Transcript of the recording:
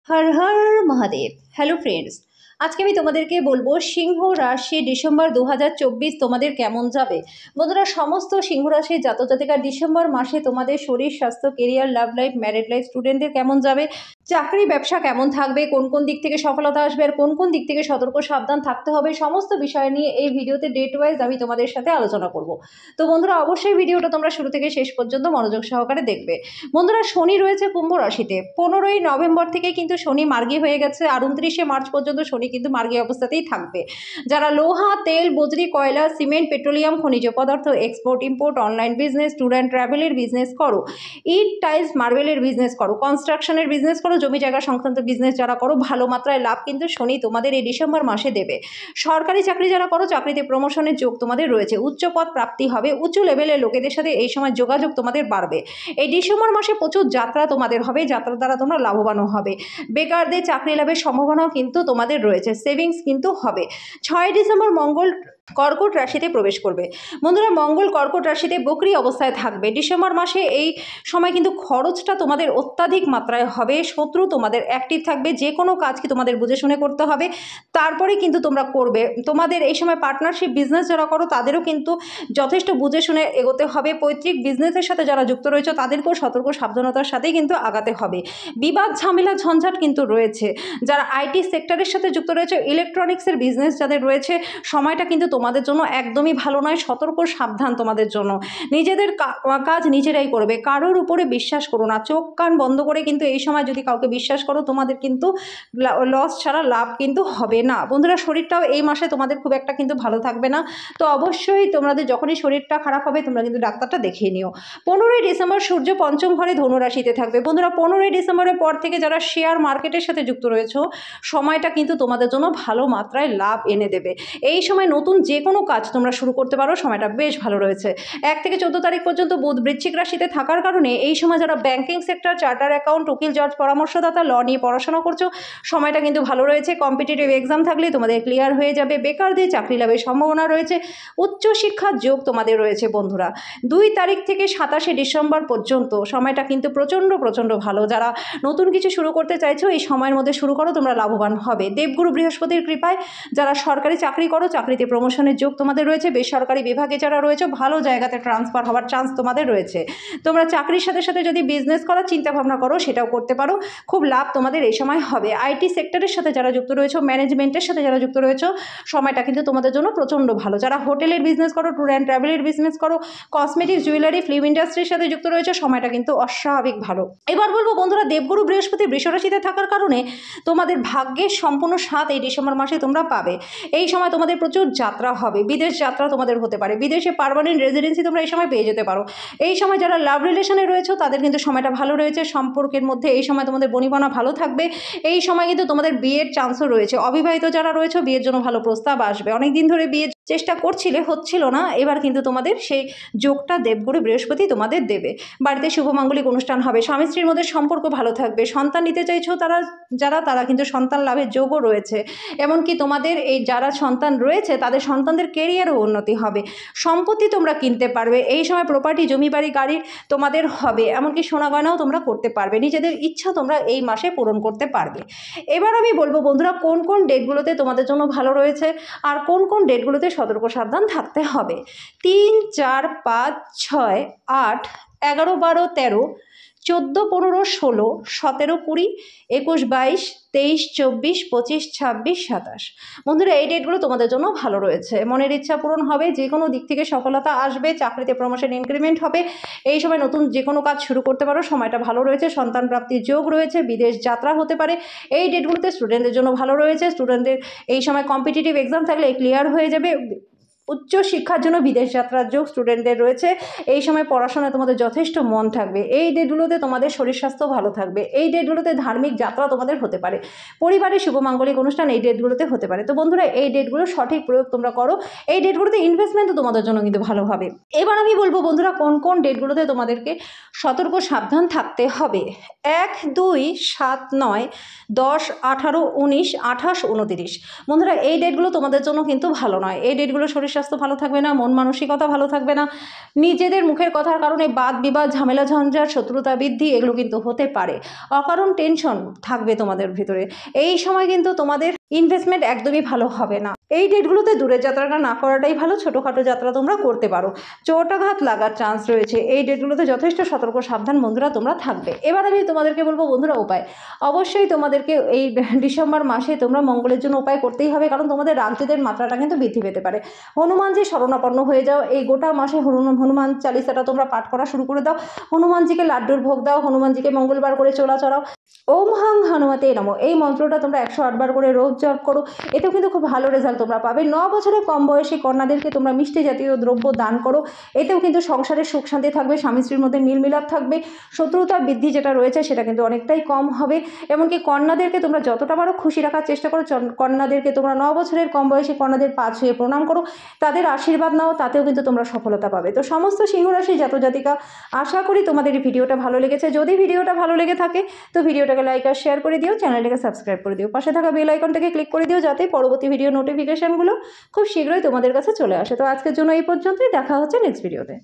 Har Har Mahadev. Hello friends, আজকে আমি তোমাদেরকে বলবো সিংহ রাশি ডিসেম্বর 2024 তোমাদের কেমন যাবে। বন্ধুরা, সমস্ত সিংহ রাশির জাতক জাতিকা ডিসেম্বর মাসে তোমাদের শরীর, স্বাস্থ্য, career, love life, married life, স্টুডেন্টদের কেমন যাবে, চাকরি ব্যবসা কেমন থাকবে, কোন কোন দিক থেকে সফলতা আসবে আর কোন কোন দিক থেকে সতর্ক সাবধান থাকতে হবে, সমস্ত বিষয় নিয়ে এই ভিডিওতে ডেট ওয়াইজ আমি তোমাদের সাথে আলোচনা করব। তো বন্ধুরা, অবশ্যই ভিডিওটা তোমরা শুরু থেকে শেষ পর্যন্ত মনোযোগ সহকারে দেখবে। বন্ধুরা, শনি রয়েছে কুম্ভ রাশিতে। 15ই নভেম্বর থেকে কিন্তু শনি মার্গী হয়ে গেছে আর 29শে মার্চ পর্যন্ত শনি কিন্তু মার্গী অবস্থাতেই থাকবে। যারা লোহা, তেল, বজ্রি, কয়লা, সিমেন্ট, পেট্রোলিয়াম, খনিজ পদার্থ, export import, online business, tour and ট্রাভেলের বিজনেস করো, ইট টাইলস মার্বেলের বিজনেস করো, কনস্ট্রাকশনের বিজনেস করো, জমি জায়গা সংক্রান্ত বিজনেস যারা করো, ভালো মাত্রায় লাভ কিন্তু শনি তোমাদের এই ডিসেম্বর মাসে দেবে। সরকারি চাকরি যারা করো, চাকরিতে প্রমোশনের যোগ তোমাদের রয়েছে, উচ্চ পদ প্রাপ্তি হবে, উচ্চ লেভেলের লোকেদের সাথে এই সময় যোগাযোগ তোমাদের বাড়বে। এই ডিসেম্বর মাসে প্রচুর যাত্রা তোমাদের হবে, যাত্রা দ্বারা তোমরা লাভবানও হবে। বেকারদের চাকরি লাভের সম্ভাবনাও কিন্তু তোমাদের রয়েছে, সেভিংস কিন্তু হবে। 6ই ডিসেম্বর মঙ্গল কর্কট রাশিতে প্রবেশ করবে। বন্ধুরা, মঙ্গল কর্কট রাশিতে বকরি অবস্থায় থাকবে। ডিসেম্বর মাসে এই সময় কিন্তু খরচটা তোমাদের অত্যাধিক মাত্রায় হবে, শত্রু তোমাদের অ্যাক্টিভ থাকবে, যে কোনো কাজকে তোমাদের বুঝে শুনে করতে হবে, তারপরে কিন্তু তোমরা করবে। তোমাদের এই সময় পার্টনারশিপ বিজনেস যারা করো তাদেরও কিন্তু যথেষ্ট বুঝে শুনে এগোতে হবে। পৈতৃক বিজনেসের সাথে যারা যুক্ত রয়েছে তাদেরকেও সতর্ক সাবধানতার সাথেই কিন্তু আগাতে হবে। বিবাদ ঝামেলা ঝঞ্ঝাট কিন্তু রয়েছে। যারা আইটি সেক্টরের সাথে যুক্ত রয়েছে, ইলেকট্রনিক্সের বিজনেস যাদের রয়েছে, সময়টা কিন্তু তোমাদের জন্য একদমই ভালো নয়, সতর্ক সাবধান তোমাদের জন্য। নিজেদের কাজ নিজেরাই করবে, কারোর উপরে বিশ্বাস করো না, চোখ কান বন্ধ করে কিন্তু এই সময় যদি কাউকে বিশ্বাস করো তোমাদের কিন্তু লস ছাড়া লাভ কিন্তু হবে না। বন্ধুরা, শরীরটাও এই মাসে তোমাদের খুব একটা কিন্তু ভালো থাকবে না, তো অবশ্যই তোমাদের যখনই শরীরটা খারাপ হবে তোমরা কিন্তু ডাক্তারটা দেখিয়ে নিও। 15ই ডিসেম্বর সূর্য পঞ্চম ঘরে ধনু রাশিতে থাকবে। বন্ধুরা, 15ই ডিসেম্বরের পর থেকে যারা শেয়ার মার্কেটের সাথে যুক্ত রয়েছে, সময়টা কিন্তু তোমাদের জন্য ভালো মাত্রায় লাভ এনে দেবে। এই সময় নতুন যে কোনো কাজ তোমরা শুরু করতে পারো, সময়টা বেশ ভালো রয়েছে। 1 থেকে 14 তারিখ পর্যন্ত বুধ বৃশ্চিক রাশিতে থাকার কারণে এই সময় যারা ব্যাংকিং সেক্টর, চার্টার অ্যাকাউন্ট, উকিল, জজ, পরামর্শদাতা, ল নিয়ে পড়াশোনা করছো, সময়টা কিন্তু ভালো রয়েছে। কম্পিটিটিভ এক্সাম থাকলে তোমাদের ক্লিয়ার হয়ে যাবে। বেকারদের চাকরি লাভের সম্ভাবনা রয়েছে, উচ্চশিক্ষার যোগ তোমাদের রয়েছে। বন্ধুরা, 2 তারিখ থেকে 27শে ডিসেম্বর পর্যন্ত সময়টা কিন্তু প্রচণ্ড ভালো। যারা নতুন কিছু শুরু করতে চাইছো এই সময়ের মধ্যে শুরু করো, তোমরা লাভবান হবে। দেবগুরু বৃহস্পতির কৃপায় যারা সরকারি চাকরি করো, চাকরিতে প্রমোশনের যোগ তোমাদের রয়েছে। বেসরকারি বিভাগে যারা রয়েছে, ভালো জায়গাতে ট্রান্সফার হওয়ার চান্স তোমাদের রয়েছে। তোমরা চাকরির সাথে সাথে যদি বিজনেস করার চিন্তা ভাবনা করো সেটাও করতে পারো, খুব লাভ তোমাদের এই সময় হবে। আইটি সেক্টরের সাথে যারা যুক্ত রয়েছে, ম্যানেজমেন্টের সাথে যারা যুক্ত রয়েছে, সময়টা কিন্তু তোমাদের জন্য প্রচণ্ড ভালো। যারা হোটেলের বিজনেস করো, ট্যুর অ্যান্ড ট্রাভেলের বিজনেস করো, কসমেটিক্স, জুয়েলারি, ফিল্ম ইন্ডাস্ট্রির সাথে যুক্ত রয়েছে, সময়টা কিন্তু অস্বাভাবিক ভালো। এবার বলবো বন্ধুরা, দেবগুরু বৃহস্পতি বৃষ রাশিতে থাকার কারণে তোমাদের ভাগ্যের সম্পূর্ণ সাথ এই ডিসেম্বর মাসে তোমরা পাবে। এই সময় তোমাদের প্রচুর যাত্রা হবে, বিদেশ যাত্রা তোমাদের হতে পারে, বিদেশে পার্মানেন্ট রেজিডেন্সি তোমরা এই সময় পেয়ে যেতে পারো। এই সময় যারা লাভ রিলেশনে রয়েছে তাদের কিন্তু সময়টা ভালো রয়েছে, সম্পর্কের মধ্যে এই সময় তোমাদের বনিবনা ভালো থাকবে। এই সময় কিন্তু তোমাদের বিয়ের চান্সও রয়েছে। অবিবাহিত যারা রয়েছে, বিয়ের জন্য ভালো প্রস্তাব আসবে। অনেকদিন ধরে বিয়ের চেষ্টা করছিলে, হচ্ছিল না, এবার কিন্তু তোমাদের সেই যোগটা দেবগুরু বৃহস্পতি তোমাদের দেবে। বাড়িতে শুভমাঙ্গলিক অনুষ্ঠান হবে, স্বামী স্ত্রীর মধ্যে সম্পর্ক ভালো থাকবে। সন্তান নিতে চাইছো তারা কিন্তু সন্তান লাভের যোগও রয়েছে। এমনকি তোমাদের এই যারা সন্তান রয়েছে তাদের সন্তানদের কেরিয়ারও উন্নতি হবে। সম্পত্তি তোমরা কিনতে পারবে। এই সময় প্রপার্টি, জমি বাড়ি, গাড়ির তোমাদের হবে। এমনকি সোনা গয়নাও তোমরা করতে পারবে। নিজেদের ইচ্ছা তোমরা এই মাসে পূরণ করতে পারবে। এবার আমি বলবো বন্ধুরা, কোন কোন ডেটগুলোতে তোমাদের জন্য ভালো রয়েছে আর কোন কোন ডেটগুলোতে সতর্ক সাবধান থাকতে হবে। 3, 4, 5, 6, 8, 11, 12, 13, 14, 15, 16, 17, 20, 21, 22, 23, 24, 25, 26, 27। বন্ধুরা, এই ডেটগুলো তোমাদের জন্য ভালো রয়েছে। মনের ইচ্ছা পূরণ হবে, যে কোনো দিক থেকে সফলতা আসবে, চাকরিতে প্রমোশন ইনক্রিমেন্ট হবে। এই সময় নতুন যে কোনো কাজ শুরু করতে পারো, সময়টা ভালো রয়েছে। সন্তান প্রাপ্তির যোগ রয়েছে, বিদেশ যাত্রা হতে পারে। এই ডেটগুলোতে স্টুডেন্টদের জন্য ভালো রয়েছে। স্টুডেন্টদের এই সময় কম্পিটিটিভ এক্সাম থাকলে ক্লিয়ার হয়ে যাবে। উচ্চ শিক্ষার জন্য বিদেশ যাত্রার যোগ স্টুডেন্টদের রয়েছে। এই সময় পড়াশোনায় তোমাদের যথেষ্ট মন থাকবে। এই ডেটগুলোতে তোমাদের শরীর স্বাস্থ্য ভালো থাকবে। এই ডেটগুলোতে ধার্মিক যাত্রা তোমাদের হতে পারে। পরিবারের শুভমাঙ্গলিক অনুষ্ঠান এই ডেটগুলোতে হতে পারে। তো বন্ধুরা, এই ডেটগুলো সঠিক প্রয়োগ তোমরা করো। এই ডেটগুলোতে ইনভেস্টমেন্টও তোমাদের জন্য কিন্তু ভালো হবে। এবার আমি বলবো বন্ধুরা, কোন কোন ডেটগুলোতে তোমাদেরকে সতর্ক সাবধান থাকতে হবে। 1, 2, 7, 9, 10, 18, 19, 28, 29। বন্ধুরা, এই ডেটগুলো তোমাদের জন্য কিন্তু ভালো নয়। এই ডেটগুলো শরীর স্বাস্থ্য ভালো থাকবে না, মন মানসিকতা ভালো থাকবে না, নিজেদের মুখের কথার কারণে বাদ বিবাদ, ঝামেলা ঝঞ্ঝাট, শত্রুতা বৃদ্ধি এগুলো কিন্তু হতে পারে। অকারণ টেনশন থাকবে তোমাদের ভিতরে। এই সময় কিন্তু তোমাদের ইনভেস্টমেন্ট একদমই ভালো হবে না। এই ডেটগুলোতে দূরের যাত্রাটা না করাটাই ভালো। ছোটোখাটো যাত্রা তোমরা করতে পারো, চোটাঘাত লাগার চান্স রয়েছে। এই ডেটগুলোতে যথেষ্ট সতর্ক সাবধান বন্ধুরা তোমরা থাকবে। এবার আমি তোমাদেরকে বলবো বন্ধুরা উপায়। অবশ্যই তোমাদেরকে এই ডিসেম্বর মাসে তোমরা মঙ্গলের জন্য উপায় করতেই হবে, কারণ তোমাদের রাগজেদের মাত্রাটা কিন্তু বৃদ্ধি পেতে পারে। হনুমানজি শরণাপন্ন হয়ে যাও। এই গোটা মাসে হনুমান চালিসাটা তোমরা পাঠ করা শুরু করে দাও। হনুমানজিকে লাড্ডুর ভোগ দাও, হনুমানজিকে মঙ্গলবার করে চোলা চড়াও। ওম হাং হনুমতে নমঃ এই মন্ত্রটা তোমরা 108 বার করে রোজ জপ করো। এতেও কিন্তু খুব ভালো রেজাল্ট তোমরা পাবে। 9 বছরের কম বয়সী কন্যাদেরকে তোমরা মিষ্টি জাতীয় দ্রব্য দান করো। এতেও কিন্তু সংসারে সুখ শান্তি থাকবে, স্বামী স্ত্রীর মধ্যে মিলমিলাপ থাকবে, শত্রুতা বৃদ্ধি যেটা রয়েছে সেটা কিন্তু অনেকটাই কম হবে। এমনকি কন্যাদেরকে তোমরা যতটা পারো খুশি রাখার চেষ্টা করো। কন্যাদেরকে তোমরা 9 বছরের কম বয়সী কন্যাদের পা ছুঁয়ে প্রণাম করো, তাদের আশীর্বাদ নাও, তাতেও কিন্তু তোমরা সফলতা পাবে। তো সমস্ত সিংহ রাশি জাতজাতিকা, আশা করি তোমাদের এই ভিডিওটা ভালো লেগেছে। যদি ভিডিওটা ভালো লেগে থাকে তো ভিডিওটাকে লাইক আর শেয়ার করে দিও, চ্যানেলটাকে সাবস্ক্রাইব করে দিও, পাশে থাকা বেল আইকনটাকে ক্লিক করে দিও, যাতে পরবর্তী ভিডিও নোটিফিকেশনগুলো খুব শীঘ্রই তোমাদের কাছে চলে আসে। তো আজকের জন্য এই পর্যন্তই, দেখা হচ্ছে নেক্সট ভিডিওতে।